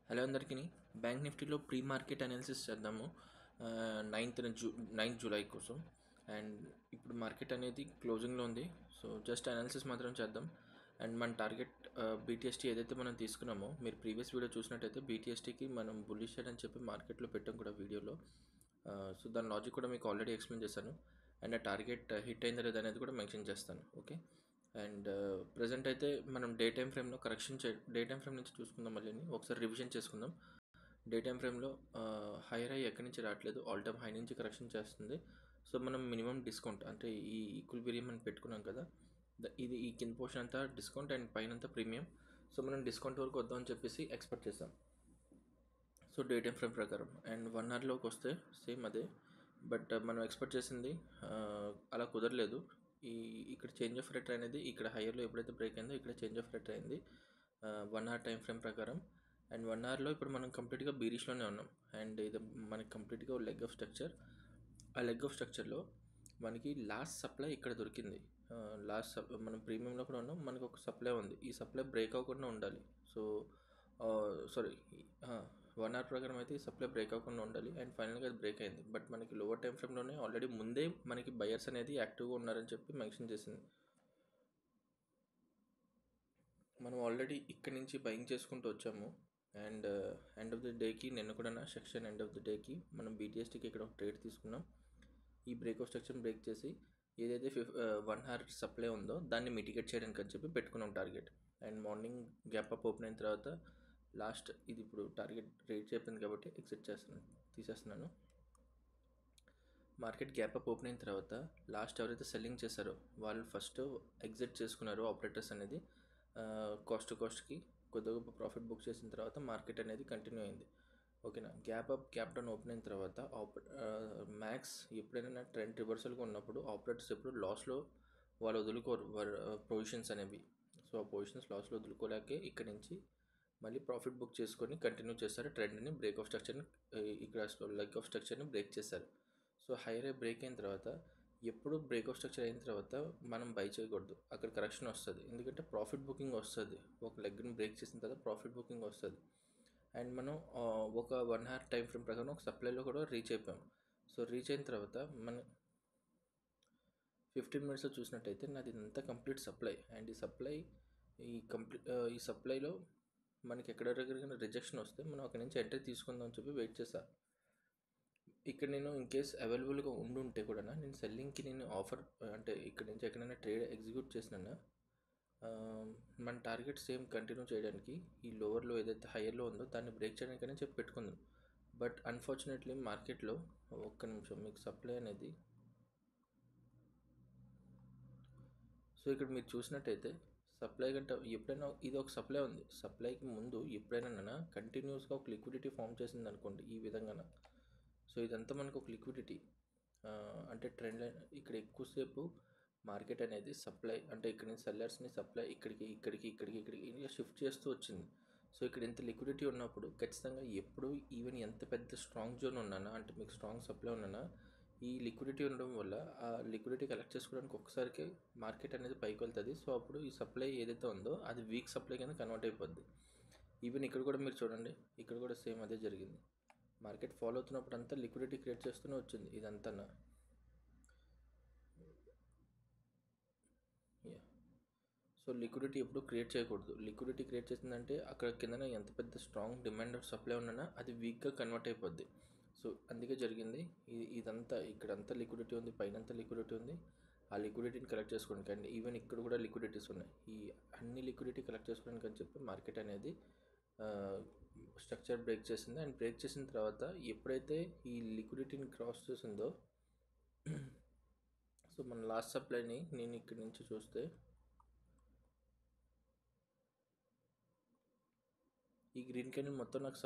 Hello అందరికీ. Bank నిఫ్టీలో pre market analysis చేద్దాము. 9th జూలై కోసం. అండ్ ఇప్పుడు మార్కెట్ అనేది క్లోజింగ్లో ఉంది. సో జస్ట్ అనాలిసిస్ మాత్రం చేద్దాం. అండ్ మన టార్గెట్ బీటీఎస్టీ ఏదైతే మనం తీసుకున్నామో, మీరు ప్రీవియస్ వీడియో చూసినట్టయితే బీటీఎస్టీకి మనం బుల్లిష్ అని చెప్పి మార్కెట్లో పెట్టాం కూడా వీడియోలో. సో దాని లాజిక్ కూడా మీకు ఆల్రెడీ ఎక్స్ప్లెయిన్ చేశాను. అండ్ ఆ టార్గెట్ హిట్ అయిందా లేదా అనేది కూడా మెన్షన్ చేస్తాను. ఓకే. అండ్ ప్రజెంట్ అయితే మనం డే టైం ఫ్రేమ్లో డే టైం ఫ్రేమ్ నుంచి చూసుకుందాం. మళ్ళీ ఒకసారి రివిజన్ చేసుకుందాం. డే టైం ఫ్రేమ్లో హైయర్ హై ఎక్కడి నుంచి రావట్లేదు, ఆల్ టైమ్ హై నుంచి కరెక్షన్ చేస్తుంది. సో మనం మినిమం డిస్కౌంట్ అంటే ఈ ఈక్విలిబ్రియం అని పెట్టుకున్నాం కదా, ఇది ఈ కింద పోర్షన్ అంతా డిస్కౌంట్ అండ్ పైన అంతా ప్రీమియం. సో మనం డిస్కౌంట్ వరకు వద్దామని చెప్పేసి ఎక్స్పెక్ట్ చేస్తాం. సో డే టైం ఫ్రేమ్ ప్రకారం అండ్ 1 అవర్లోకి వస్తే సేమ్ అదే. బట్ మనం ఎక్స్పెక్ట్ చేసింది అలా కుదరలేదు. ఇక్కడ చేంజ్ ఆఫ్ రేట్ అనేది ఇక్కడ హైయర్లో ఎప్పుడైతే బ్రేక్ అయిందో ఇక్కడ చేంజ్ ఆఫ్ రేట్ అయింది 1 అవర్ టైం ఫ్రేమ్ ప్రకారం. అండ్ 1 అవర్లో ఇప్పుడు మనం కంప్లీట్గా బీరిష్లోనే ఉన్నాం. అండ్ ఇది మనకి కంప్లీట్గా లెగ్ ఆఫ్ స్ట్రక్చర్. ఆ లెగ్ ఆఫ్ స్ట్రక్చర్లో మనకి లాస్ట్ సప్లై ఇక్కడ దొరికింది. మనం ప్రీమియంలో కూడా ఉన్నాం, మనకు ఒక సప్లై ఉంది. ఈ సప్లై బ్రేక్ అవ్వకుండా ఉండాలి. సో సారీ 1 అవర్ ప్రకారం అయితే ఈ సప్లై బ్రేక్ అవ్వకుండా ఉండాలి. అండ్ ఫైనల్గా అది బ్రేక్ అయింది. బట్ మనకి లోవర్ టైం ఫ్రేమ్లోనే ఆల్రెడీ ముందే మనకి బయర్స్ అనేది యాక్టివ్గా ఉన్నారని చెప్పి మెన్షన్ చేసింది. మనం ఆల్రెడీ ఇక్కడి నుంచి బయింగ్ చేసుకుంటూ వచ్చాము. అండ్ ఎండ్ ఆఫ్ ది డేకి నిన్న కూడా సెక్షన్ ఎండ్ ఆఫ్ ది డేకి మనం బీటీఎస్టీకి ఇక్కడ ఒక ట్రేడ్ తీసుకున్నాం. ఈ బ్రేక్ ఆఫ్ స్ట్రక్చర్ బ్రేక్ చేసి ఏదైతే 1 అవర్ సప్లై ఉందో దాన్ని మిటిగేట్ చేయడానికి అని చెప్పి పెట్టుకున్నాం target. And morning gap up open అయిన తర్వాత లాస్ట్ ఇది ఇప్పుడు టార్గెట్ రీచ్ అయిపోయింది కాబట్టి ఎగ్జిట్ తీసేస్తున్నాను. మార్కెట్ గ్యాప్ అప్ ఓపెన్ అయిన తర్వాత లాస్ట్ ఎవరైతే సెల్లింగ్ చేశారో వాళ్ళు ఫస్ట్ ఎగ్జిట్ చేసుకున్నారు ఆపరేటర్స్ అనేది. కాస్ట్ టు కాస్ట్కి కొద్దిగా ప్రాఫిట్ బుక్ చేసిన తర్వాత మార్కెట్ అనేది కంటిన్యూ అయింది. ఓకేనా. Gap up gap down open అయిన తర్వాత మ్యాక్స్ ఎప్పుడైనా ట్రెండ్ రివర్సల్గా ఉన్నప్పుడు ఆపరేటర్స్ ఎప్పుడు లాస్లో వాళ్ళు వదులుకోరు పొజిషన్స్ అనేవి. సో ఆ పొజిషన్స్ లాస్లో వదులుకోలేకే ఇక్కడ నుంచి మళ్ళీ ప్రాఫిట్ బుక్ చేసుకొని కంటిన్యూ చేస్తారు ట్రెండ్ని. బ్రేక్ ఆఫ్ స్ట్రక్చర్ని ఇక్కడ లెగ్ ఆఫ్ స్ట్రక్చర్ని బ్రేక్ చేశారు. సో హైయర్ బ్రేక్ అయిన తర్వాత ఎప్పుడు బ్రేక్ ఆఫ్ స్ట్రక్చర్ అయిన తర్వాత మనం బై చేయకూడదు. అక్కడ కరెక్షన్ వస్తుంది, ఎందుకంటే ప్రాఫిట్ బుకింగ్ వస్తుంది. ఒక లెగ్ని బ్రేక్ చేసిన తర్వాత ప్రాఫిట్ బుకింగ్ వస్తుంది. అండ్ మనం ఒక 1 అవర్ టైం ఫ్రేమ్ ప్రకారం ఒక సప్లైలో కూడా రీచ్ అయిపోయాం. సో రీచ్ అయిన తర్వాత మన 15 మినిట్స్లో చూసినట్టయితే నాది ఇదంతా కంప్లీట్ సప్లై. అండ్ ఈ సప్లైలో మనకి ఎక్కడ దగ్గర రిజెక్షన్ వస్తే మనం అక్కడి నుంచి ఎంట్రీ తీసుకుందాం అని చెప్పి వెయిట్ చేశా. ఇక్కడ నేను ఇన్ కేస్ అవైలబుల్గా ఉండుంటే కూడా నేను సెల్లింగ్కి నేను ఆఫర్ అంటే ఇక్కడ నుంచి ఎక్కడైనా ట్రేడ్ ఎగ్జిక్యూట్ చేసినా మన టార్గెట్ సేమ్ కంటిన్యూ చేయడానికి ఈ లోవర్లో ఏదైతే హైయర్లో ఉందో దాన్ని బ్రేక్ చేయడానికని చెప్పి పెట్టుకుందాం. బట్ అన్ఫార్చునేట్లీ మార్కెట్లో ఒక్క నిమిషం మీకు సప్లై అనేది, సో ఇక్కడ మీరు చూసినట్టయితే సప్లై కంటే ఎప్పుడైనా ఇది ఒక సప్లై ఉంది. సప్లైకి ముందు ఎప్పుడైనా కంటిన్యూస్గా ఒక లిక్విడిటీ ఫామ్ చేసింది అనుకోండి ఈ విధంగా. సో ఇదంతా మనకు ఒక లిక్విడిటీ అంటే ట్రెండ్ లైన్. ఇక్కడ ఎక్కువసేపు మార్కెట్ అనేది సప్లై అంటే ఇక్కడ నుంచి సెల్లర్స్ని సప్లై ఇక్కడికి ఇలా షిఫ్ట్ చేస్తూ వచ్చింది. సో ఇక్కడ ఇంత లిక్విడిటీ ఉన్నప్పుడు ఖచ్చితంగా ఎప్పుడు ఈవెన్ ఎంత పెద్ద స్ట్రాంగ్ జోన్ ఉన్నానా అంటే మీకు స్ట్రాంగ్ సప్లై ఉన్నానా ఈ లిక్విడిటీ ఉండడం వల్ల ఆ లిక్విడిటీ కలెక్ట్ చేసుకోవడానికి ఒక్కసారికి మార్కెట్ అనేది పైకి వెళ్తుంది. సో అప్పుడు ఈ సప్లై ఏదైతే ఉందో అది వీక్ సప్లై కింద కన్వర్ట్ అయిపోద్ది. ఈవెన్ ఇక్కడ కూడా మీరు చూడండి, ఇక్కడ కూడా సేమ్ అదే జరిగింది. మార్కెట్ ఫాలో అవుతున్నప్పుడు అంతా లిక్విడిటీ క్రియేట్ చేస్తూనే వచ్చింది ఇదంతా. సో లిక్విడిటీ ఎప్పుడు క్రియేట్ చేయకూడదు. లిక్విడిటీ క్రియేట్ చేసిందంటే అక్కడ కింద ఎంత పెద్ద స్ట్రాంగ్ డిమాండ్ ఆఫ్ సప్లై ఉన్నా అది వీక్గా కన్వర్ట్ అయిపోద్ది. సో అందుకే జరిగింది ఇదంతా. ఇక్కడంతా లిక్విడిటీ ఉంది, పైనంతా లిక్విడిటీ ఉంది. ఆ లిక్విడిటీని కలెక్ట్ చేసుకోవడానికి అండ్ ఈవెన్ ఇక్కడ కూడా లిక్విడిటీస్ ఉన్నాయి. ఈ అన్ని లిక్విడిటీ కలెక్ట్ చేసుకోవడానికి అని చెప్పి మార్కెట్ అనేది స్ట్రక్చర్ బ్రేక్ చేసింది. అండ్ బ్రేక్ చేసిన తర్వాత ఎప్పుడైతే ఈ లిక్విడిటీని క్రాస్ చేసిందో సో మన లాస్ట్ సప్లైని నేను ఇక్కడి నుంచి చూస్తే ఈ గ్రీన్ క్యాండిల్ మొత్తం నాకు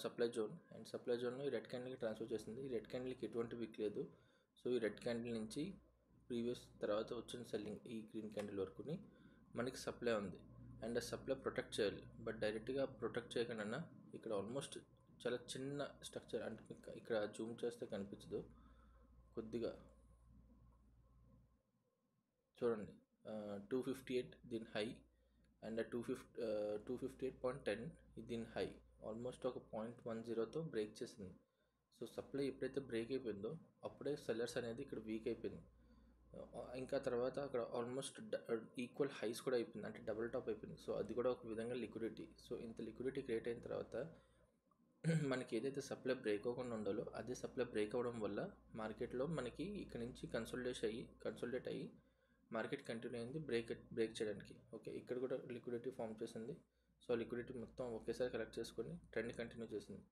సప్లై జోన్. అండ్ సప్లై జోన్లో ఈ రెడ్ క్యాండిల్కి ట్రాన్స్ఫర్ చేసింది. ఈ రెడ్ క్యాండిల్కి ఎటువంటి వీక్ లేదు. సో ఈ రెడ్ క్యాండిల్ నుంచి ప్రీవియస్ తర్వాత వచ్చిన సెల్లింగ్ ఈ గ్రీన్ క్యాండిల్ వరకుని మనకి సప్లై ఉంది. అండ్ ఆ సప్లై ప్రొటెక్ట్ చేయాలి. బట్ డైరెక్ట్గా ప్రొటెక్ట్ చేయకుండా ఇక్కడ ఆల్మోస్ట్ చాలా చిన్న స్ట్రక్చర్ అంటే ఇక్కడ జూమ్ చేస్తే కనిపించదు కొద్దిగా చూడండి. 258 దీని హై అండ్ 258.10 దీని హై ఆల్మోస్ట్ ఒక 0.10తో బ్రేక్ చేసింది. సో సప్లై ఎప్పుడైతే బ్రేక్ అయిపోయిందో అప్పుడే సెల్లర్స్ అనేది ఇక్కడ వీక్ అయిపోయింది. ఇంకా తర్వాత అక్కడ ఆల్మోస్ట్ ఈక్వల్ హైస్ కూడా అయిపోయింది, అంటే డబుల్ టాప్ అయిపోయింది. సో అది కూడా ఒక విధంగా లిక్విడిటీ. సో ఇంత లిక్విడిటీ క్రియేట్ అయిన తర్వాత మనకి ఏదైతే సప్లై బ్రేక్ అవ్వకుండా ఉండాలో అదే సప్లై బ్రేక్ అవ్వడం వల్ల మార్కెట్లో మనకి ఇక్కడ నుంచి కన్సోలిడేట్ అయ్యి మార్కెట్ కంటిన్యూ అయింది బ్రేక్ చేయడానికి. ఓకే, ఇక్కడ కూడా లిక్విడిటీ ఫామ్ చేసింది. సో లిక్విడిటీ మొత్తం ఒకేసారి కలెక్ట్ చేసుకొని ట్రెండ్ కంటిన్యూ చేసింది.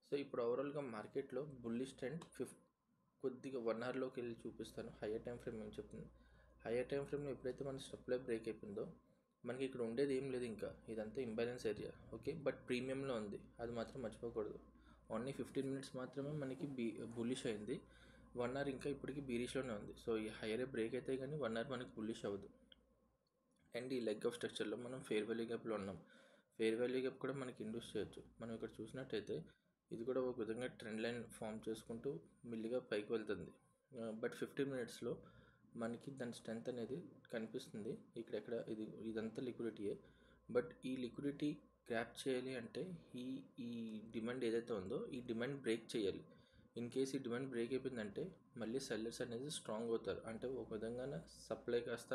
సో ఇప్పుడు ఓవరాల్గా మార్కెట్లో బుల్లిష్ ట్రెండ్ కొద్దిగా 1 అవర్లోకి వెళ్ళి చూపిస్తాను. హయ్యర్ టైం ఫ్రేమ్ ఏం చెప్తుంది. హయ్యర్ టైం ఫ్రేమ్లో ఎప్పుడైతే మన సప్లై బ్రేక్ అయిపోయిందో మనకి ఇక్కడ ఉండేది ఏం లేదు, ఇంకా ఇదంతా ఇంబ్యాలెన్స్ ఏరియా. ఓకే, బట్ ప్రీమియంలో ఉంది, అది మాత్రం మర్చిపోకూడదు. ఓన్లీ 15 మినిట్స్ మాత్రమే మనకి బుల్లిష్ అయింది. 1 అవర్ ఇంకా ఇప్పటికీ బీరిష్లోనే ఉంది. సో ఈ హైయర్ బ్రేక్ అయితే కానీ 1 అవర్ మనకి బుల్లిష్ అవ్వదు. అండ్ ఈ లెగ్ ఆఫ్ స్ట్రక్చర్లో మనం ఫేర్ వాల్యూ గ్యాప్లో ఉన్నాం. ఫేర్ వాల్యూ గ్యాప్ కూడా మనకి ఇండ్యూస్ చేయొచ్చు. మనం ఇక్కడ చూసినట్టయితే ఇది కూడా ఒక విధంగా ట్రెండ్ లైన్ ఫామ్ చేసుకుంటూ మెల్లిగా పైకి వెళ్తుంది. బట్ 15 మినిట్స్లో మనకి దాని స్ట్రెంత్ అనేది కనిపిస్తుంది. ఇక్కడెక్కడ ఇదంతా లిక్విడిటీయే. బట్ ఈ లిక్విడిటీ గ్రాప్ చేయాలి అంటే ఈ డిమాండ్ ఏదైతే ఉందో ఈ డిమాండ్ బ్రేక్ చేయాలి. ఇన్ కేస్ ఈ డిమాండ్ బ్రేక్ అయిపోయిందంటే మళ్ళీ సెల్లర్స్ అనేది స్ట్రాంగ్ అవుతారు. అంటే ఒక విధంగా సప్లై కాస్త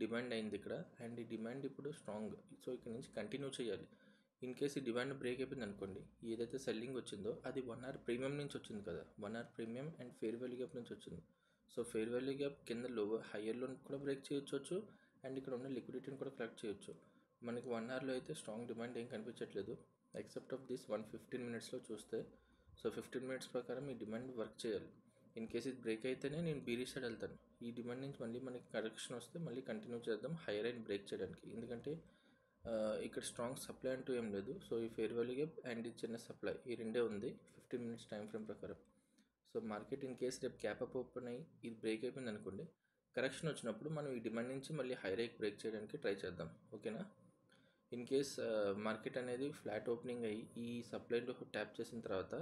డిమాండ్ అయింది ఇక్కడ, అండ్ ఈ డిమాండ్ ఇప్పుడు స్ట్రాంగ్. సో ఇక్కడ నుంచి కంటిన్యూ చేయాలి. ఇన్ కేస్ ఈ డిమాండ్ బ్రేక్ అయిపోయింది అనుకోండి, ఏదైతే సెల్లింగ్ వచ్చిందో అది 1 అవర్ ప్రీమియం నుంచి వచ్చింది కదా, 1 hour premium and fair value gap నుంచి వచ్చింది. సో ఫేర్ వాల్యూ గ్యాప్ కింద హయ్యర్లో కూడా బ్రేక్ చేయొచ్చు అండ్ ఇక్కడ ఉన్న లిక్విడిటీని కూడా కలెక్ట్ చేయొచ్చు. మనకి 1 అవర్లో అయితే స్ట్రాంగ్ డిమాండ్ ఏం కనిపించట్లేదు ఎక్సెప్ట్ ఆఫ్ దిస్ 15 మినిట్స్లో చూస్తే. సో 15 మినిట్స్ ప్రకారం ఈ డిమాండ్ వర్క్ చేయాలి. ఇన్ కేస్ ఇది బ్రేక్ అయితేనే నేను బీరిష్ సైడ్ వెళ్తాను. ఈ డిమాండ్ నుంచి మళ్ళీ మనకి కరెక్షన్ వస్తే మళ్ళీ కంటిన్యూ చేద్దాం హైయర్ అండ్ బ్రేక్ చేయడానికి. ఎందుకంటే ఇక్కడ స్ట్రాంగ్ సప్లై అంటూ ఏం లేదు. సో ఈ ఫేర్ వాల్యూ గ్యాప్ అండ్ ఈ చిన్న సప్లై ఈ రెండే ఉంది 15 మినిట్స్ టైం ఫ్రేమ్ ప్రకారం. సో మార్కెట్ ఇన్ కేస్ రేపు క్యాప్ అప్ ఓపెన్ అయ్యి ఇది బ్రేక్ అయిపోయింది అనుకోండి, కరెక్షన్ వచ్చినప్పుడు మనం ఈ డిమాండ్ నుంచి మళ్ళీ హై రైక్ బ్రేక్ చేయడానికి ట్రై చేద్దాం. ఓకేనా. ఇన్ కేస్ మార్కెట్ అనేది ఫ్లాట్ ఓపెనింగ్ అయ్యి ఈ సప్లైలో ట్యాప్ చేసిన తర్వాత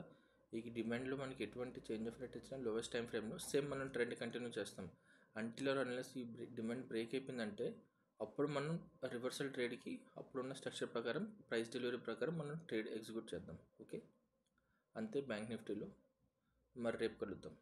ఈ డిమాండ్లో మనకి ఎటువంటి చేంజ్ ఆఫ్ రేట్ ఇచ్చినా లోవెస్ట్ టైం ఫ్రేమ్లో సేమ్ మనం ట్రెండ్ కంటిన్యూ చేస్తాం. అంటిల్ ఆర్ అన్లెస్ ఈ డిమాండ్ బ్రేక్ అయిపోయిందంటే అప్పుడు మనం రివర్సల్ ట్రేడ్కి అప్పుడున్న స్ట్రక్చర్ ప్రకారం ప్రైస్ డెలివరీ ప్రకారం మనం ట్రేడ్ ఎగ్జిక్యూట్ చేద్దాం. ఓకే, అంతే బ్యాంక్ నిఫ్టీలో. మరి రేపు కలుద్దాం.